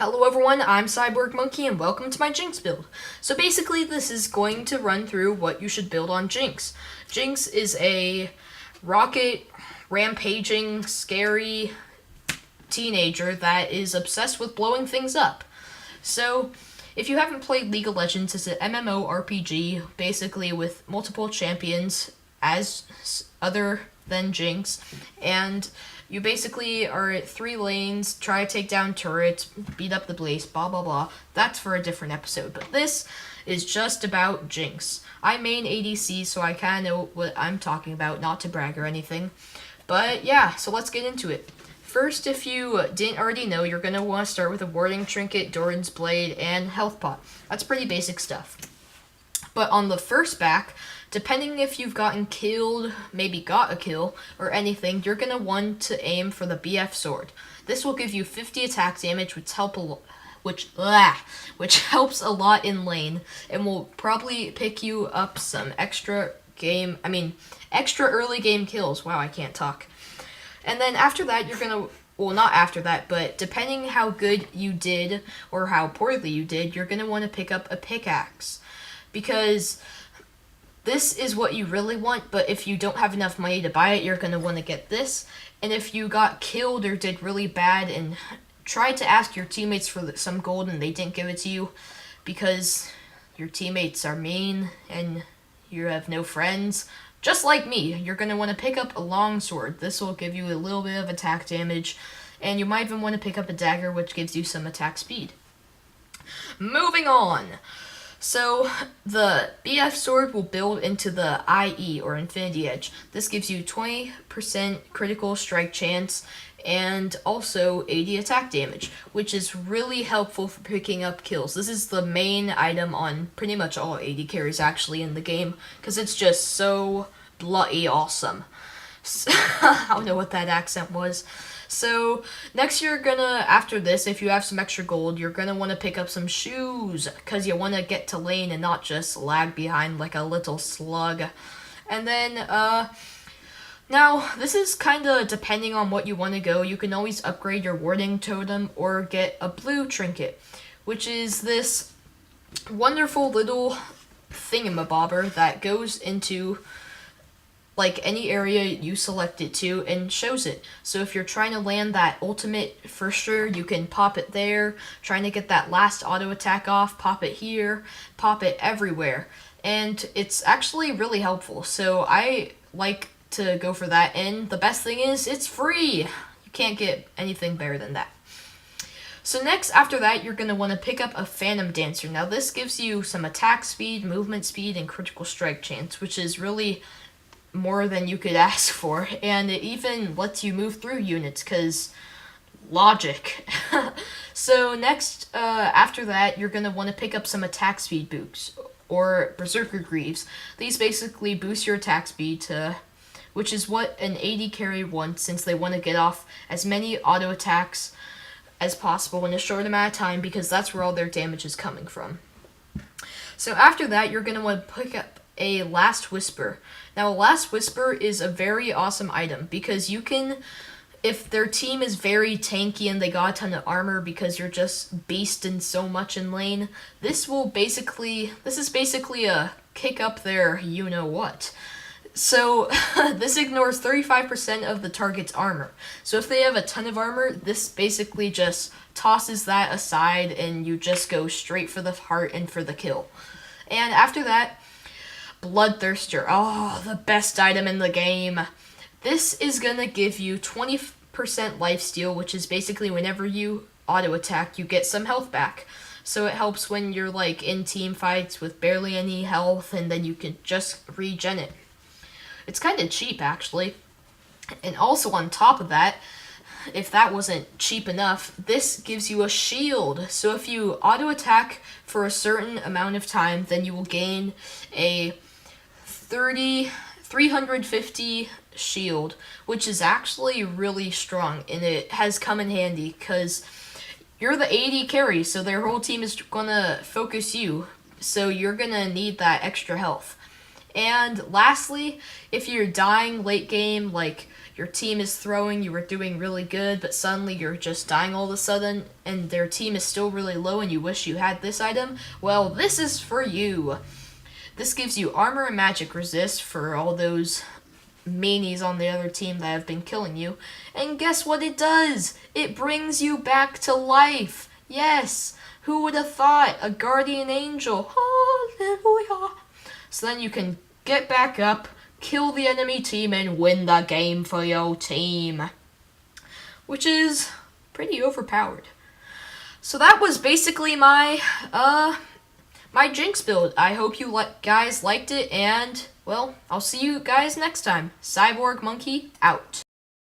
Hello everyone, I'm CyborgMonkey and welcome to my Jinx build. So basically this is going to run through what you should build on Jinx. Jinx is a rocket, rampaging, scary teenager that is obsessed with blowing things up. So if you haven't played League of Legends, it's an MMORPG basically with multiple champions as other than Jinx, and you basically are at 3 lanes, try to take down turrets, beat up the Blaze, blah blah blah. That's for a different episode, but this is just about Jinx. I main ADC, so I kind of know what I'm talking about, not to brag or anything. But yeah, so let's get into it. First, if you didn't already know, you're going to want to start with a Warding Trinket, Doran's Blade, and Health Pot. That's pretty basic stuff. But on the first back, depending if you've gotten killed, maybe got a kill, or anything, you're going to want to aim for the BF Sword. This will give you 50 attack damage, which helps a lot in lane, and will probably pick you up some extra early game kills. Wow, I can't talk. And then after that, you're going to, well, not after that, but depending how good you did or how poorly you did, you're going to want to pick up a pickaxe. Because this is what you really want, but if you don't have enough money to buy it, you're going to want to get this. And if you got killed or did really bad and tried to ask your teammates for some gold and they didn't give it to you because your teammates are mean and you have no friends, just like me, you're going to want to pick up a longsword. This will give you a little bit of attack damage, and you might even want to pick up a dagger, which gives you some attack speed. Moving on. So, the BF Sword will build into the IE, or Infinity Edge. This gives you 20% critical strike chance, and also 80 attack damage, which is really helpful for picking up kills. This is the main item on pretty much all AD carries actually in the game, because it's just so bloody awesome. So, I don't know what that accent was. So, next you're gonna, after this, if you have some extra gold, you're gonna want to pick up some shoes, because you want to get to lane and not just lag behind like a little slug. And then, now, this is kind of depending on what you want to go. You can always upgrade your warding totem or get a blue trinket, which is this wonderful little thingamabobber that goes into like any area you select it to and shows it. So if you're trying to land that ultimate for sure, you can pop it there. Trying to get that last auto attack off, pop it here, pop it everywhere. And it's actually really helpful. So I like to go for that, and the best thing is it's free. You can't get anything better than that. So next, after that, you're going to want to pick up a Phantom Dancer. Now this gives you some attack speed, movement speed, and critical strike chance, which is really more than you could ask for, and it even lets you move through units, because logic. So next, after that, you're going to want to pick up some attack speed boosts, or Berserker Greaves. These basically boost your attack speed to, which is what an AD carry wants, since they want to get off as many auto attacks as possible in a short amount of time, because that's where all their damage is coming from. So after that, you're going to want to pick up a Last Whisper. Now, a Last Whisper is a very awesome item, because you can, if their team is very tanky and they got a ton of armor because you're just beasting so much in lane, this is basically a kick up their you-know-what. So, this ignores 35% of the target's armor. So if they have a ton of armor, this basically just tosses that aside and you just go straight for the heart and for the kill. And after that, Bloodthirster. Oh, the best item in the game. This is gonna give you 20% lifesteal, which is basically whenever you auto attack, you get some health back. So it helps when you're like in team fights with barely any health, and then you can just regen it. It's kind of cheap, actually. And also on top of that, if that wasn't cheap enough, this gives you a shield. So if you auto attack for a certain amount of time, then you will gain a 350 shield, which is actually really strong, and it has come in handy because you're the AD carry, so their whole team is gonna focus you, so you're gonna need that extra health. And lastly, if you're dying late game, like your team is throwing, you were doing really good, but suddenly you're just dying all of a sudden, and their team is still really low and you wish you had this item, well, this is for you. This gives you armor and magic resist for all those manies on the other team that have been killing you. And guess what it does? It brings you back to life. Yes, who would have thought? A guardian angel. Hallelujah. So then you can get back up, kill the enemy team, and win the game for your team. Which is pretty overpowered. So that was basically my Jinx build. I hope you guys liked it, and, well, I'll see you guys next time. CyborgMonkey out.